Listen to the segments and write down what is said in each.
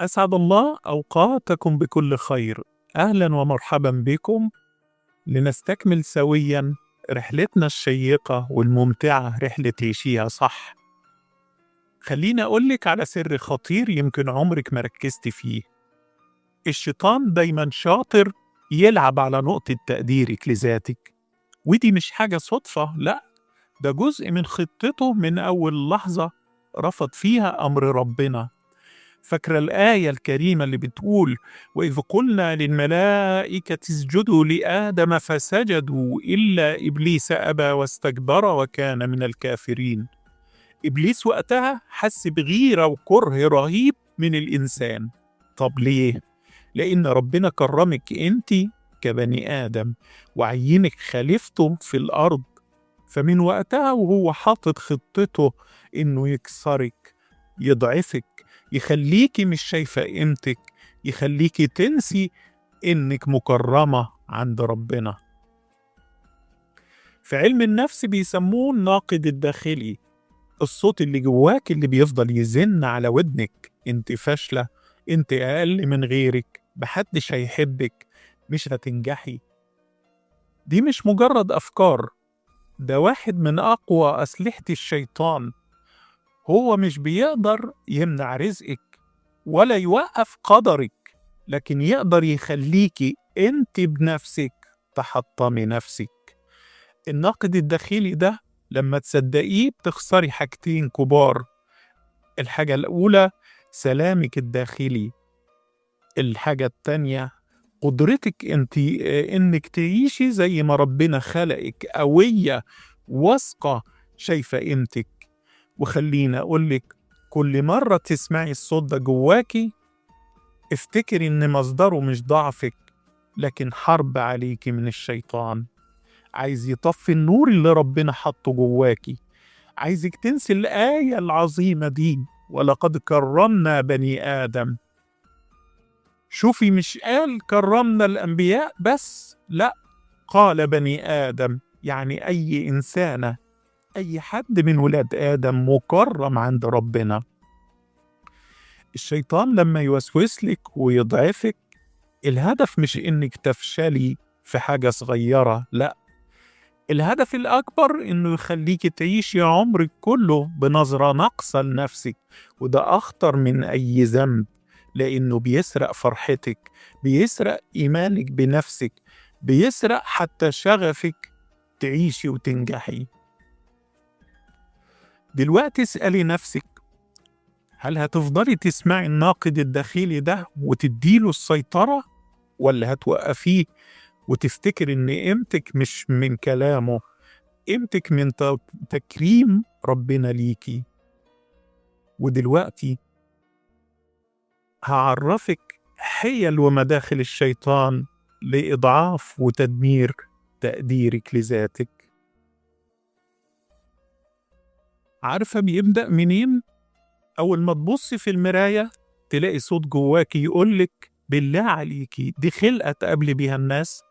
أسعد الله أوقاتكم بكل خير. أهلا ومرحبا بكم لنستكمل سويا رحلتنا الشيقة والممتعة، رحلة عيشيها صح. خليني أقولك على سر خطير يمكن عمرك ما ركزت فيه. الشيطان دايما شاطر يلعب على نقطة تقديرك لذاتك، ودي مش حاجة صدفة، لأ، ده جزء من خطته من أول لحظة رفض فيها أمر ربنا. فاكرة الآية الكريمة اللي بتقول: وإذ قلنا للملائكة اسجدوا لآدم فسجدوا إلا إبليس أبى واستكبر وكان من الكافرين. إبليس وقتها حس بغيرة وكره رهيب من الإنسان. طب ليه؟ لأن ربنا كرمك أنت كبني آدم وعينك خليفته في الأرض، فمن وقتها وهو حاطط خطته إنه يكسرك، يضعفك، يخليكي مش شايفة قيمتك، يخليكي تنسي إنك مكرمة عند ربنا. في علم النفس بيسموه الناقد الداخلي، الصوت اللي جواك اللي بيفضل يزن على ودنك: انت فاشلة، انت أقل من غيرك، محدش هيحبك، مش هتنجحي. دي مش مجرد أفكار، ده واحد من أقوى أسلحة الشيطان. هو مش بيقدر يمنع رزقك ولا يوقف قدرك، لكن يقدر يخليكي انت بنفسك تحطمي نفسك. الناقد الداخلي ده لما تصدقيه بتخسري حاجتين كبار. الحاجة الأولى سلامك الداخلي، الحاجة التانية قدرتك انت انك تعيشي زي ما ربنا خلقك، قوية واثقة شايفة قيمتك. وخليني أقولك، كل مرة تسمعي الصوت ده جواكي افتكري إن مصدره مش ضعفك، لكن حرب عليكي من الشيطان، عايز يطفي النور اللي ربنا حطه جواكي، عايزك تنسي الآية العظيمة دي: ولقد كرمنا بني آدم. شوفي، مش قال كرمنا الأنبياء بس، لأ، قال بني آدم، يعني أي إنسانة، أي حد من ولاد آدم مكرم عند ربنا. الشيطان لما يوسوس لك ويضعفك، الهدف مش إنك تفشلي في حاجة صغيرة، لأ، الهدف الأكبر إنه يخليك تعيشي عمرك كله بنظرة ناقصة لنفسك، وده أخطر من أي ذنب، لأنه بيسرق فرحتك، بيسرق إيمانك بنفسك، بيسرق حتى شغفك تعيشي وتنجحي. دلوقتي اسألي نفسك، هل هتفضلي تسمعي الناقد الداخلي ده وتديله السيطرة، ولا هتوقفيه وتفتكر إن قيمتك مش من كلامه، قيمتك من تكريم ربنا ليكي؟ ودلوقتي هعرفك حيل ومداخل الشيطان لإضعاف وتدمير تقديرك لذاتك. عارفة بيبدأ منين؟ أول ما تبصي في المراية تلاقي صوت جواكي يقولك: بالله عليكي، دي خلقة تقابلي بيها الناس؟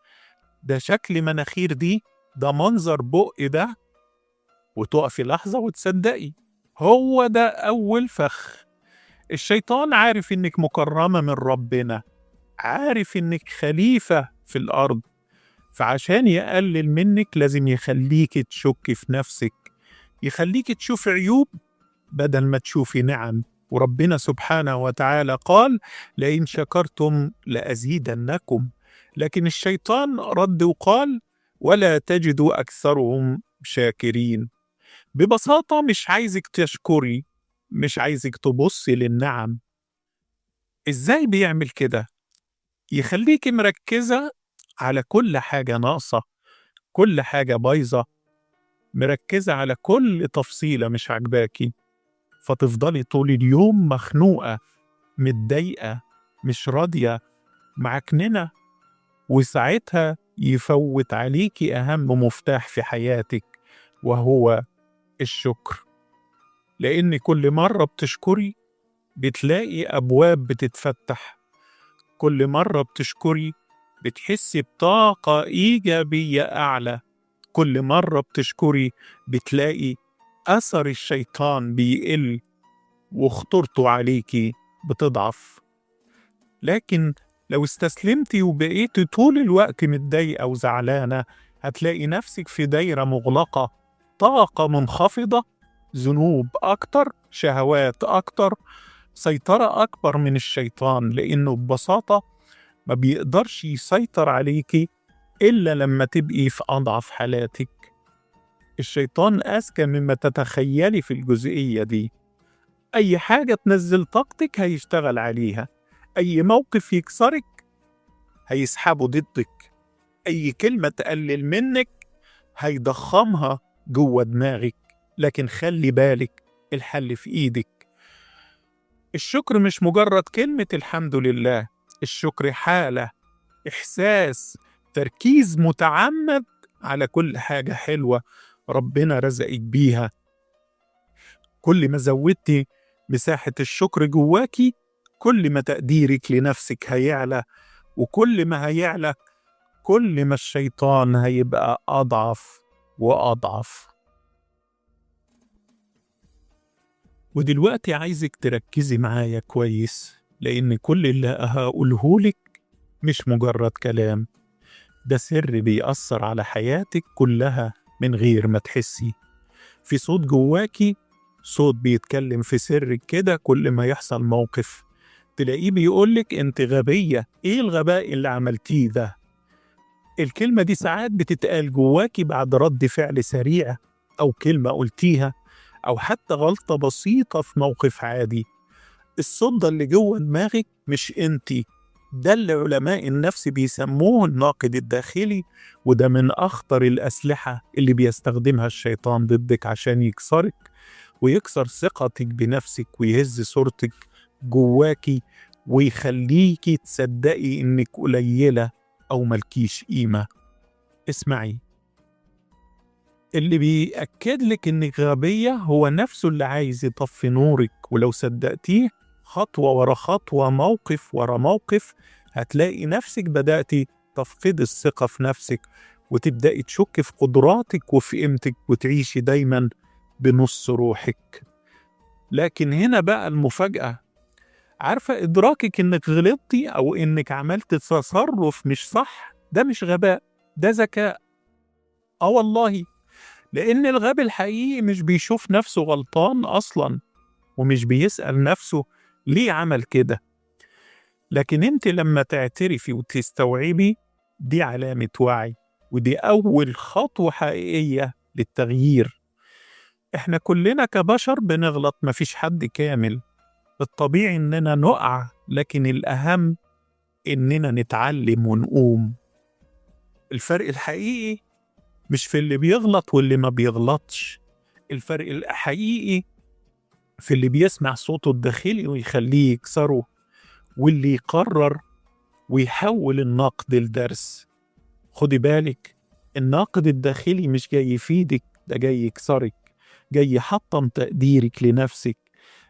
ده شكل مناخير دي؟ ده منظر بق ده؟ وتقفي لحظة وتصدقي، هو ده أول فخ. الشيطان عارف إنك مكرمة من ربنا، عارف إنك خليفة في الأرض، فعشان يقلل منك لازم يخليك تشك في نفسك، يخليك تشوف عيوب بدل ما تشوفي نعم. وربنا سبحانه وتعالى قال: لئن شكرتم لأزيدنكم. لكن الشيطان رد وقال: ولا تجدوا أكثرهم شاكرين. ببساطة مش عايزك تشكري، مش عايزك تبصي للنعم. إزاي بيعمل كده؟ يخليك مركزة على كل حاجة ناقصة، كل حاجة بايظة، مركزة على كل تفصيلة مش عجباكي، فتفضلي طول اليوم مخنوقة، متضايقة، مش راضية، معكننة. وساعتها يفوت عليكي أهم مفتاح في حياتك، وهو الشكر. لأن كل مرة بتشكري بتلاقي أبواب بتتفتح، كل مرة بتشكري بتحسي بطاقة إيجابية أعلى، كل مرة بتشكري بتلاقي أثر الشيطان بيقل وخطورته عليكي بتضعف. لكن لو استسلمتي وبقيتي طول الوقت متضايقة وزعلانة، هتلاقي نفسك في دايرة مغلقة، طاقة منخفضة، ذنوب أكتر، شهوات أكتر، سيطرة أكبر من الشيطان، لأنه ببساطة ما بيقدرش يسيطر عليكي إلا لما تبقي في أضعف حالاتك. الشيطان أذكى مما تتخيلي في الجزئية دي. أي حاجة تنزل طاقتك هيشتغل عليها، أي موقف يكسرك هيسحبه ضدك، أي كلمة تقلل منك هيضخمها جوه دماغك. لكن خلي بالك، الحل في إيدك. الشكر مش مجرد كلمة الحمد لله، الشكر حالة، إحساس، تركيز متعمد على كل حاجة حلوة ربنا رزقك بيها. كل ما زودتي مساحة الشكر جواكي، كل ما تقديرك لنفسك هيعلى، وكل ما هيعلى كل ما الشيطان هيبقى أضعف وأضعف. ودلوقتي عايزك تركزي معايا كويس، لأن كل اللي هقولهولك مش مجرد كلام، ده سر بيأثر على حياتك كلها من غير ما تحسي. في صوت جواكي، صوت بيتكلم في سرك كده، كل ما يحصل موقف تلاقيه بيقولك انت غبية، ايه الغباء اللي عملتيه ده؟ الكلمة دي ساعات بتتقال جواكي بعد رد فعل سريع، أو كلمة قلتيها، أو حتى غلطة بسيطة في موقف عادي. الصوت ده اللي جوه دماغك مش انتي، ده اللي علماء النفس بيسموه الناقد الداخلي، وده من أخطر الأسلحة اللي بيستخدمها الشيطان ضدك عشان يكسرك ويكسر ثقتك بنفسك ويهز صورتك جواكي ويخليكي تصدقي إنك قليلة أو ملكيش قيمة. اسمعي، اللي بيأكد لك إنك غبية هو نفسه اللي عايز يطفي نورك، ولو صدقتيه خطوة ورا خطوة، موقف ورا موقف، هتلاقي نفسك بدأتي تفقد الثقة في نفسك، وتبدأي تشك في قدراتك وفي قيمتك، وتعيشي دايما بنص روحك. لكن هنا بقى المفاجأة، عارفة إدراكك إنك غلطتي أو إنك عملت تصرف مش صح، ده مش غباء، ده ذكاء. والله، لأن الغبي الحقيقي مش بيشوف نفسه غلطان أصلا، ومش بيسأل نفسه ليه عمل كده. لكن انت لما تعترفي وتستوعبي، دي علامة وعي، ودي أول خطوة حقيقية للتغيير. احنا كلنا كبشر بنغلط، مفيش حد كامل، الطبيعي إننا نقع، لكن الأهم إننا نتعلم ونقوم. الفرق الحقيقي مش في اللي بيغلط واللي ما بيغلطش، الفرق الحقيقي في اللي بيسمع صوته الداخلي ويخليه يكسره، واللي يقرر ويحول النقد لدرس. خدي بالك، الناقد الداخلي مش جاي يفيدك، ده جاي يكسرك، جاي يحطم تقديرك لنفسك.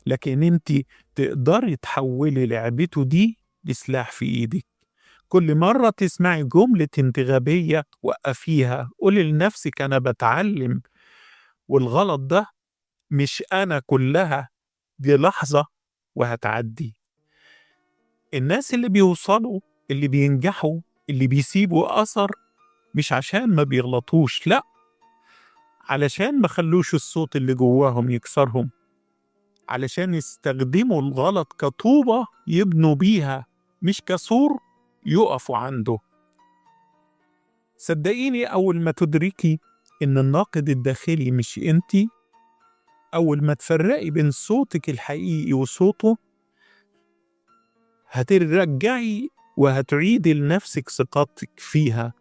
لكن انت تقدري تحولي لعبته دي لسلاح في ايدك. كل مرة تسمعي جملة انت غبية، وقفيها، قولي لنفسك انا بتعلم، والغلط ده مش انا كلها، دي لحظة وهتعدي. الناس اللي بيوصلوا، اللي بينجحوا، اللي بيسيبوا أثر، مش عشان ما بيغلطوش، لأ، علشان ما خلوش الصوت اللي جواهم يكسرهم، علشان يستخدموا الغلط كطوبة يبنوا بيها، مش كسور يقفوا عنده. صدقيني، أول ما تدركي إن الناقد الداخلي مش إنتي، أول ما تفرقي بين صوتك الحقيقي وصوته، هترجعي وهتعيدي لنفسك ثقتك فيها،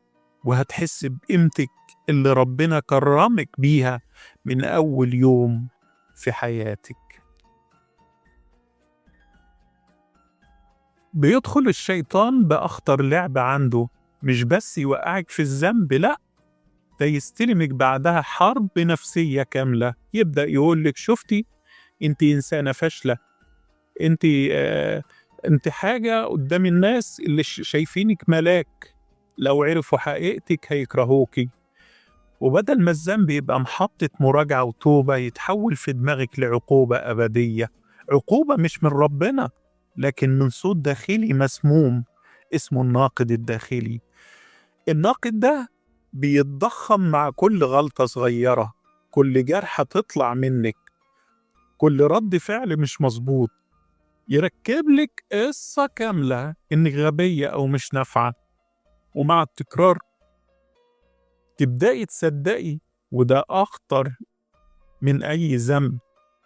وهتحس بقيمتك اللي ربنا كرمك بيها من أول يوم في حياتك. بيدخل الشيطان بأخطر لعبة عنده، مش بس يوقعك في الذنب، لأ، ده يستلمك بعدها حرب نفسية كاملة. يبدأ يقولك شفتي، انت إنسانة فاشلة، انت حاجة قدام الناس اللي شايفينك ملاك، لو عرفوا حقيقتك هيكرهوكي. وبدل ما الذنب يبقى محطة مراجعة وتوبة، يتحول في دماغك لعقوبة أبدية، عقوبة مش من ربنا، لكن من صوت داخلي مسموم اسمه الناقد الداخلي. الناقد ده بيتضخم مع كل غلطة صغيرة، كل جرحة تطلع منك، كل رد فعل مش مظبوط، يركب لك قصة كاملة إنك غبية أو مش نافعة. ومع التكرار تبدأي تصدقي، وده أخطر من أي ذنب،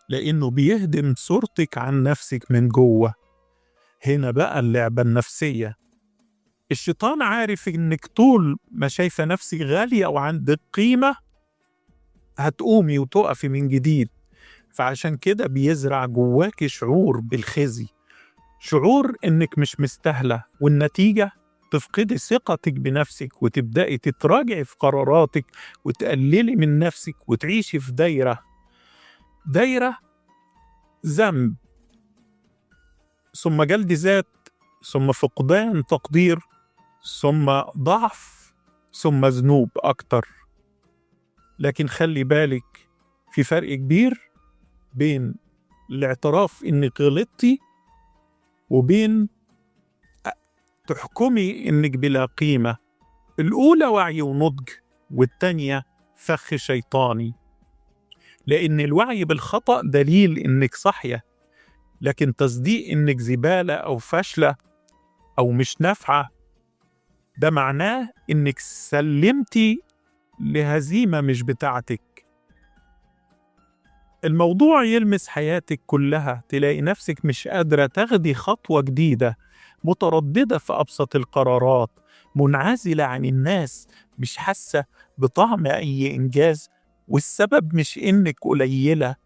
لأنه بيهدم صورتك عن نفسك من جوه. هنا بقى اللعبة النفسية. الشيطان عارف إنك طول ما شايفة نفسك غالية وعندك قيمة هتقومي وتقفي من جديد، فعشان كده بيزرع جواكي شعور بالخزي، شعور إنك مش مستاهلة، والنتيجة تفقدي ثقتك بنفسك وتبدأي تتراجعي في قراراتك وتقللي من نفسك وتعيشي في دايرة ذنب، ثم جلد ذات، ثم فقدان تقدير، ثم ضعف، ثم ذنوب أكتر. لكن خلي بالك، في فرق كبير بين الاعتراف إنك غلطتي وبين تحكمي إنك بلا قيمة. الأولى وعي ونضج، والتانية فخ شيطاني. لأن الوعي بالخطأ دليل إنك صحية، لكن تصديق إنك زبالة أو فاشلة أو مش نافعة ده معناه إنك سلمتي لهزيمة مش بتاعتك. الموضوع يلمس حياتك كلها، تلاقي نفسك مش قادرة تاخدي خطوة جديدة، مترددة في أبسط القرارات، منعزلة عن الناس، مش حاسة بطعم أي إنجاز. والسبب مش إنك قليلة،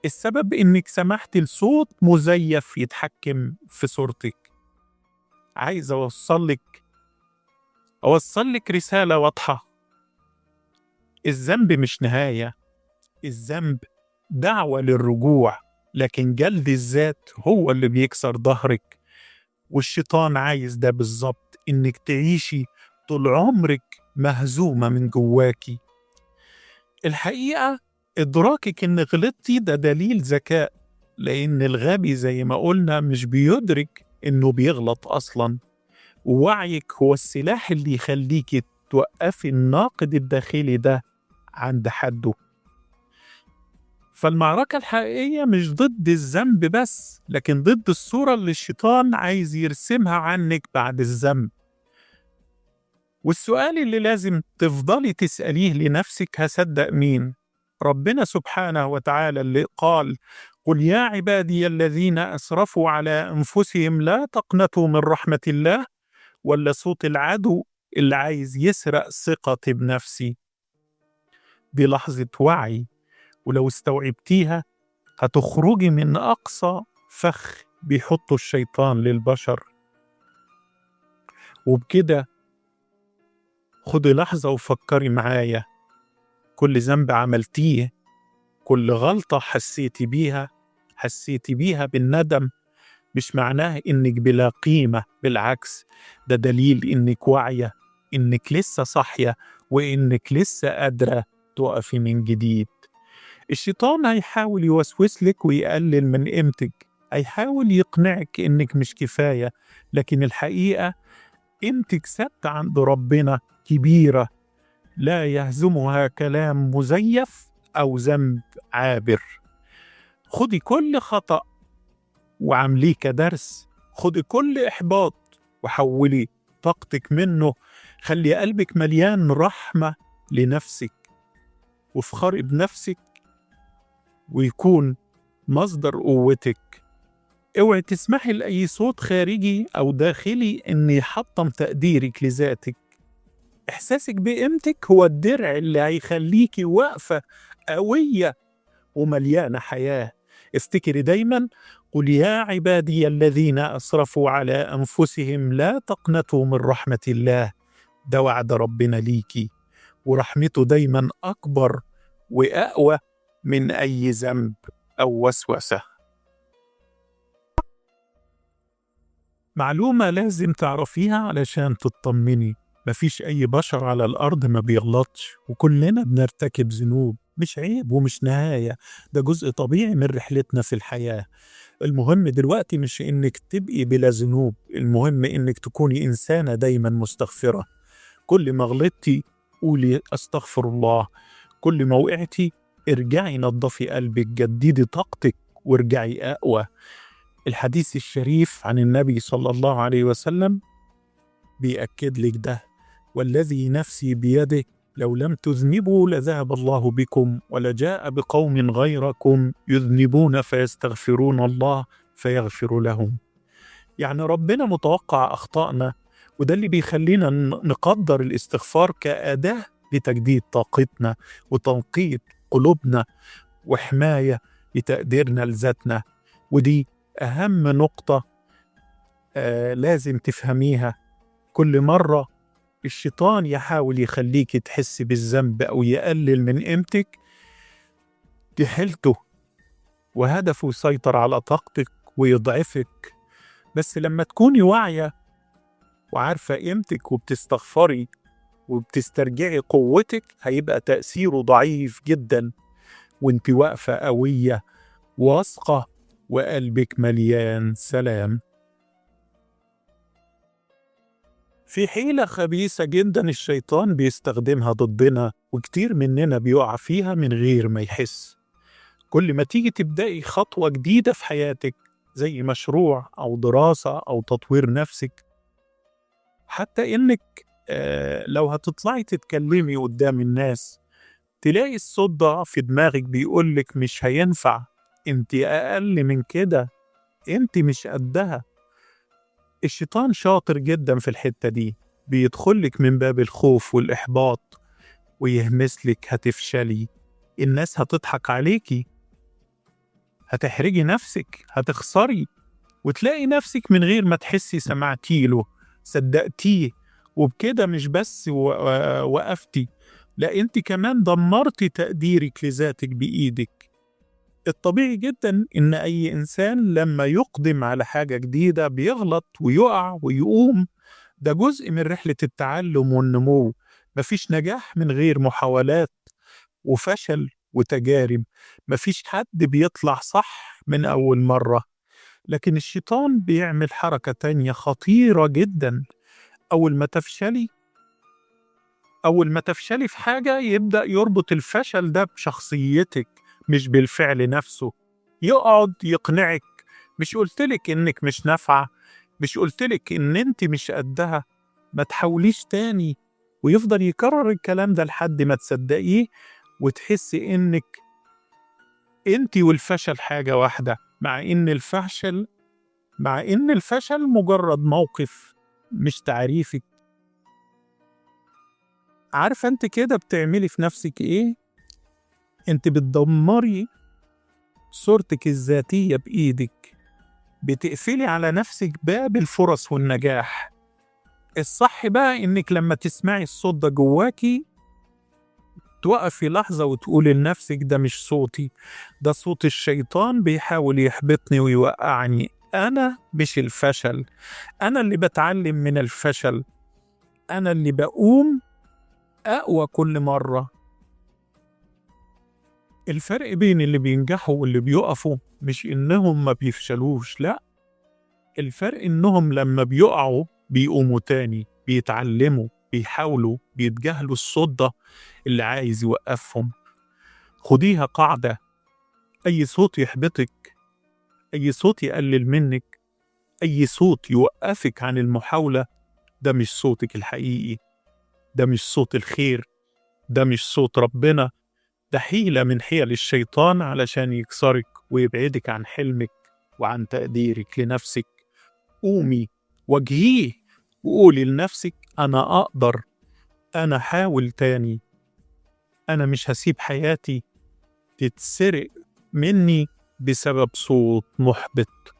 السبب إنك سمحت لصوت مزيف يتحكم في صورتك. عايز أوصلك رسالة واضحة: الذنب مش نهاية، الذنب دعوة للرجوع، لكن جلد الذات هو اللي بيكسر ظهرك. والشيطان عايز ده بالظبط، إنك تعيشي طول عمرك مهزومة من جواكي. الحقيقة إدراكك إن غلطتي ده دليل ذكاء، لأن الغبي زي ما قلنا مش بيدرك إنه بيغلط أصلاً. ووعيك هو السلاح اللي يخليكي توقفي الناقد الداخلي ده عند حده. فالمعركة الحقيقية مش ضد الذنب بس، لكن ضد الصورة اللي الشيطان عايز يرسمها عنك بعد الذنب. والسؤال اللي لازم تفضلي تسأليه لنفسك: هصدق مين؟ ربنا سبحانه وتعالى اللي قال: قل يا عبادي الذين أسرفوا على أنفسهم لا تقنطوا من رحمة الله؟ ولا صوت العدو اللي عايز يسرق ثقتي بنفسي؟ دي لحظة وعي، ولو استوعبتيها هتخرجي من أقصى فخ بيحطه الشيطان للبشر. وبكده خدي لحظة وفكري معايا: كل ذنب عملتيه، كل غلطة حسيتي بيها بالندم، مش معناه إنك بلا قيمة، بالعكس، ده دليل إنك واعية، إنك لسه صاحية، وإنك لسه قادرة تقفي من جديد. الشيطان هيحاول يوسوس لك ويقلل من قيمتك، هيحاول يقنعك إنك مش كفاية، لكن الحقيقة قيمتك ثابتة عند ربنا كبيرة، لا يهزمها كلام مزيف أو ذنب عابر. خدي كل خطأ وعامليه كدرس، خدي كل إحباط وحولي طاقتك منه، خلي قلبك مليان رحمة لنفسك، وافخري بنفسك ويكون مصدر قوتك. اوعي تسمحي لأي صوت خارجي أو داخلي إن يحطم تقديرك لذاتك. إحساسك بقيمتك هو الدرع اللي هيخليكي واقفة قوية ومليانة حياة. افتكري دايما: قل يا عبادي الذين أسرفوا على أنفسهم لا تقنطوا من رحمة الله. ده وعد ربنا ليكي، ورحمته دايما أكبر وأقوى من أي ذنب أو وسوسة. معلومة لازم تعرفيها علشان تطمني: مفيش أي بشر على الأرض ما بيغلطش، وكلنا بنرتكب ذنوب، مش عيب ومش نهاية، ده جزء طبيعي من رحلتنا في الحياة. المهم دلوقتي مش إنك تبقي بلا ذنوب، المهم إنك تكوني إنسانة دايما مستغفرة. كل ما غلطتي قولي أستغفر الله، كل ما وقعتي ارجعي نظفي قلبك، جددي طاقتك وارجعي أقوى. الحديث الشريف عن النبي صلى الله عليه وسلم بيأكد لك ده: والذي نفسي بيده لو لم تذنبوا لذهب الله بكم ولجاء بقوم غيركم يذنبون فيستغفرون الله فيغفر لهم. يعني ربنا متوقع أخطائنا، وده اللي بيخلينا نقدر الاستغفار كأداة لتجديد طاقتنا وتنقية قلوبنا وحماية لتقديرنا لذاتنا. ودي أهم نقطة لازم تفهميها. كل مرة الشيطان يحاول يخليك تحس بالذنب أو يقلل من قيمتك، دي حيلته وهدفه يسيطر على طاقتك ويضعفك. بس لما تكوني واعية وعارفة قيمتك وبتستغفري وبتسترجعي قوتك، هيبقى تأثيره ضعيف جدا وانت واقفة قوية واثقة وقلبك مليان سلام. في حيلة خبيثة جدا الشيطان بيستخدمها ضدنا وكتير مننا بيقع فيها من غير ما يحس. كل ما تيجي تبدأي خطوة جديدة في حياتك زي مشروع أو دراسة أو تطوير نفسك، حتى إنك لو هتطلعي تتكلمي قدام الناس، تلاقي الصوت ده في دماغك بيقولك مش هينفع، انت أقل من كده، انت مش قدها. الشيطان شاطر جدا في الحتة دي، بيدخلك من باب الخوف والإحباط ويهمسلك هتفشلي، الناس هتضحك عليكي، هتحرجي نفسك، هتخسري، وتلاقي نفسك من غير ما تحسي سمعتيله، صدقتيه، وبكده مش بس وقفتي، لا انت كمان دمرتي تقديرك لذاتك بإيدك. الطبيعي جدا إن أي إنسان لما يقدم على حاجة جديدة بيغلط ويقع ويقوم، ده جزء من رحلة التعلم والنمو. مفيش نجاح من غير محاولات وفشل وتجارب، مفيش حد بيطلع صح من أول مرة. لكن الشيطان بيعمل حركة تانية خطيرة جدا. أول ما تفشلي أول ما تفشلي في حاجة يبدأ يربط الفشل ده بشخصيتك مش بالفعل نفسه. يقعد يقنعك: مش قلتلك إنك مش نافعة، مش قلتلك إن أنت مش قدها، ما تحاوليش تاني. ويفضل يكرر الكلام ده لحد ما تصدقيه وتحسي إنك أنت والفشل حاجة واحدة، مع إن الفشل مجرد موقف مش تعريفك. عارفة أنت كده بتعملي في نفسك إيه؟ أنت بتدمري صورتك الذاتية بإيدك، بتقفلي على نفسك باب الفرص والنجاح. الصح بقى إنك لما تسمعي الصوت ده جواكي توقفي لحظة وتقولي لنفسك: ده مش صوتي، ده صوت الشيطان بيحاول يحبطني ويوقعني. أنا مش الفشل، أنا اللي بتعلم من الفشل، أنا اللي بقوم أقوى كل مرة. الفرق بين اللي بينجحوا واللي بيقفوا مش إنهم ما بيفشلوش، لأ، الفرق إنهم لما بيقعوا بيقوموا تاني، بيتعلموا، بيحاولوا، بيتجاهلوا الصوت ده اللي عايز يوقفهم. خديها قاعدة: أي صوت يحبطك، أي صوت يقلل منك، أي صوت يوقفك عن المحاولة، ده مش صوتك الحقيقي، ده مش صوت الخير، ده مش صوت ربنا، ده حيلة من حيل الشيطان علشان يكسرك ويبعدك عن حلمك وعن تقديرك لنفسك. قومي واجهيه وقولي لنفسك: أنا أقدر، أنا حاول تاني، أنا مش هسيب حياتي تتسرق مني بسبب صوت محبط.